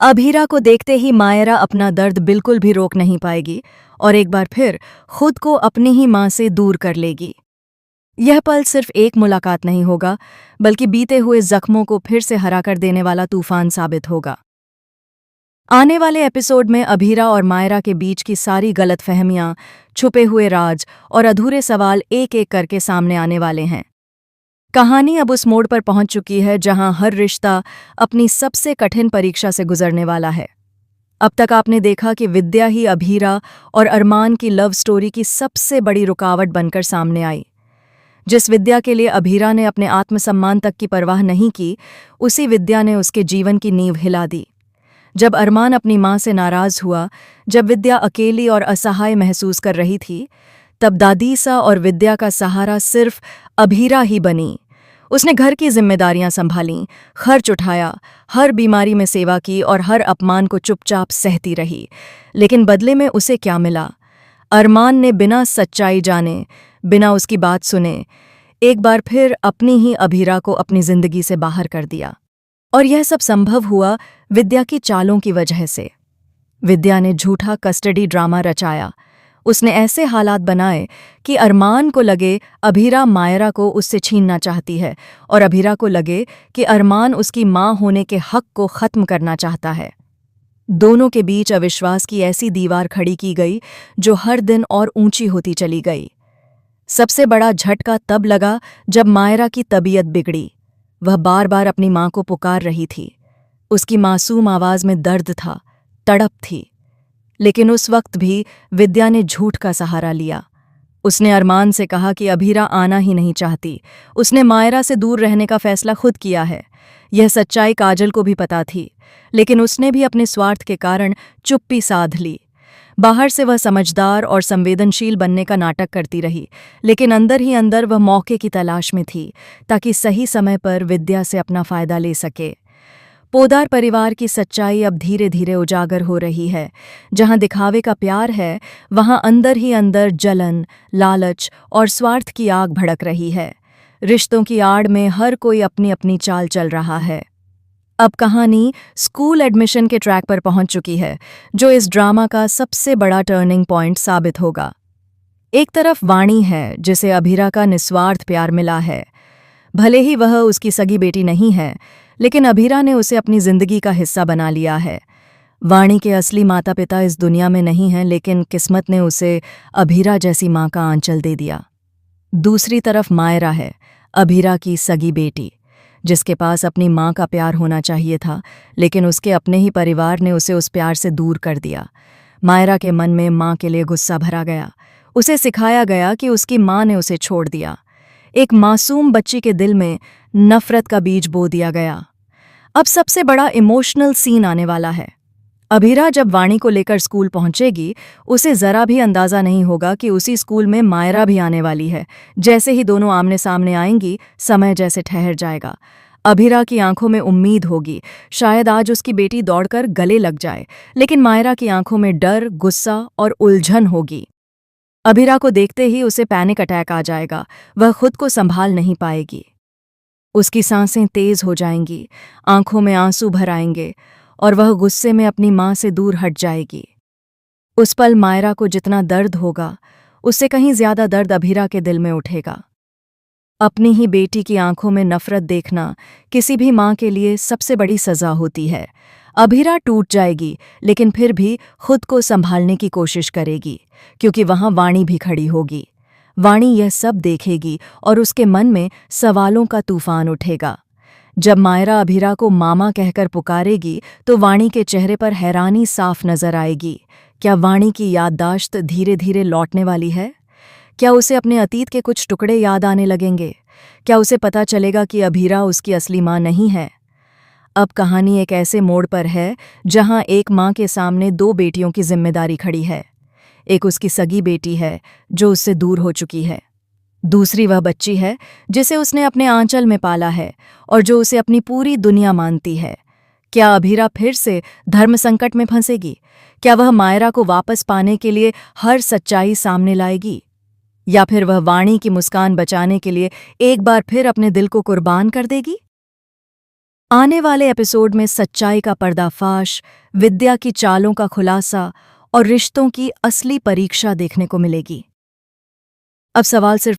अभीरा को देखते ही मायरा अपना दर्द बिल्कुल भी रोक नहीं पाएगी और एक बार फिर खुद को अपनी ही मां से दूर कर लेगी। यह पल सिर्फ एक मुलाकात नहीं होगा, बल्कि बीते हुए जख्मों को फिर से हरा कर देने वाला तूफान साबित होगा। आने वाले एपिसोड में अभीरा और मायरा के बीच की सारी गलतफहमियां, छुपे हुए राज और अधूरे सवाल एक एक करके सामने आने वाले हैं। कहानी अब उस मोड़ पर पहुंच चुकी है जहां हर रिश्ता अपनी सबसे कठिन परीक्षा से गुजरने वाला है। अब तक आपने देखा कि विद्या ही अभीरा और अरमान की लव स्टोरी की सबसे बड़ी रुकावट बनकर सामने आई। जिस विद्या के लिए अभीरा ने अपने आत्मसम्मान तक की परवाह नहीं की, उसी विद्या ने उसके जीवन की नींव हिला दी। जब अरमान अपनी मां से नाराज हुआ, जब विद्या अकेली और असहाय महसूस कर रही थी, तब दादीसा और विद्या का सहारा सिर्फ अभीरा ही बनी। उसने घर की जिम्मेदारियां संभालीं, खर्च उठाया, हर बीमारी में सेवा की और हर अपमान को चुपचाप सहती रही। लेकिन बदले में उसे क्या मिला? अरमान ने बिना सच्चाई जाने, बिना उसकी बात सुने, एक बार फिर अपनी ही अभीरा को अपनी जिंदगी से बाहर कर दिया। और यह सब संभव हुआ विद्या की चालों की वजह से। विद्या ने झूठा कस्टडी ड्रामा रचाया। उसने ऐसे हालात बनाए कि अरमान को लगे अभीरा मायरा को उससे छीनना चाहती है और अभीरा को लगे कि अरमान उसकी मां होने के हक को खत्म करना चाहता है। दोनों के बीच अविश्वास की ऐसी दीवार खड़ी की गई जो हर दिन और ऊंची होती चली गई। सबसे बड़ा झटका तब लगा जब मायरा की तबीयत बिगड़ी। वह बार बार अपनी मां को पुकार रही थी। उसकी मासूम आवाज में दर्द था, तड़प थी। लेकिन उस वक्त भी विद्या ने झूठ का सहारा लिया। उसने अरमान से कहा कि अभीरा आना ही नहीं चाहती। उसने मायरा से दूर रहने का फैसला खुद किया है। यह सच्चाई काजल को भी पता थी, लेकिन उसने भी अपने स्वार्थ के कारण चुप्पी साध ली। बाहर से वह समझदार और संवेदनशील बनने का नाटक करती रही, लेकिन अंदर ही अंदर वह मौके की तलाश में थी, ताकि सही समय पर विद्या से अपना फायदा ले सके। पोदार परिवार की सच्चाई अब धीरे धीरे उजागर हो रही है। जहां दिखावे का प्यार है, वहां अंदर ही अंदर जलन, लालच और स्वार्थ की आग भड़क रही है। रिश्तों की आड़ में हर कोई अपनी अपनी चाल चल रहा है। अब कहानी स्कूल एडमिशन के ट्रैक पर पहुंच चुकी है, जो इस ड्रामा का सबसे बड़ा टर्निंग पॉइंट साबित होगा। एक तरफ वाणी है, जिसे अभीरा का निस्वार्थ प्यार मिला है। भले ही वह उसकी सगी बेटी नहीं है, लेकिन अभीरा ने उसे अपनी जिंदगी का हिस्सा बना लिया है। वाणी के असली माता पिता इस दुनिया में नहीं हैं, लेकिन किस्मत ने उसे अभीरा जैसी मां का आंचल दे दिया। दूसरी तरफ मायरा है, अभीरा की सगी बेटी, जिसके पास अपनी मां का प्यार होना चाहिए था, लेकिन उसके अपने ही परिवार ने उसे उस प्यार से दूर कर दिया। मायरा के मन में मां के लिए गुस्सा भरा गया। उसे सिखाया गया कि उसकी मां ने उसे छोड़ दिया। एक मासूम बच्ची के दिल में नफरत का बीज बो दिया गया। अब सबसे बड़ा इमोशनल सीन आने वाला है। अभीरा जब वाणी को लेकर स्कूल पहुंचेगी, उसे जरा भी अंदाजा नहीं होगा कि उसी स्कूल में मायरा भी आने वाली है। जैसे ही दोनों आमने सामने आएंगी, समय जैसे ठहर जाएगा। अभीरा की आंखों में उम्मीद होगी, शायद आज उसकी बेटी दौड़कर गले लग जाए, लेकिन मायरा की आंखों में डर, गुस्सा और उलझन होगी। अभीरा को देखते ही उसे पैनिक अटैक आ जाएगा। वह खुद को संभाल नहीं पाएगी। उसकी सांसें तेज हो जाएंगी, आंखों में आंसू भर आएंगे और वह गुस्से में अपनी मां से दूर हट जाएगी। उस पल मायरा को जितना दर्द होगा, उससे कहीं ज्यादा दर्द अभीरा के दिल में उठेगा। अपनी ही बेटी की आंखों में नफरत देखना किसी भी मां के लिए सबसे बड़ी सजा होती है। अभीरा टूट जाएगी, लेकिन फिर भी खुद को संभालने की कोशिश करेगी, क्योंकि वहां वाणी भी खड़ी होगी। वाणी यह सब देखेगी और उसके मन में सवालों का तूफान उठेगा। जब मायरा अभीरा को मामा कहकर पुकारेगी, तो वाणी के चेहरे पर हैरानी साफ नजर आएगी। क्या वाणी की याददाश्त धीरे धीरे लौटने वाली है? क्या उसे अपने अतीत के कुछ टुकड़े याद आने लगेंगे? क्या उसे पता चलेगा कि अभीरा उसकी असली मां नहीं है? अब कहानी एक ऐसे मोड़ पर है जहां एक मां के सामने दो बेटियों की जिम्मेदारी खड़ी है। एक उसकी सगी बेटी है, जो उससे दूर हो चुकी है। दूसरी वह बच्ची है जिसे उसने अपने आंचल में पाला है और जो उसे अपनी पूरी दुनिया मानती है। क्या अभीरा फिर से धर्म संकट में फंसेगी? क्या वह मायरा को वापस पाने के लिए हर सच्चाई सामने लाएगी? या फिर वह वाणी की मुस्कान बचाने के लिए एक बार फिर अपने दिल को कुर्बान कर देगी? आने वाले एपिसोड में सच्चाई का पर्दाफाश, विद्या की चालों का खुलासा और रिश्तों की असली परीक्षा देखने को मिलेगी। अब सवाल सिर्फ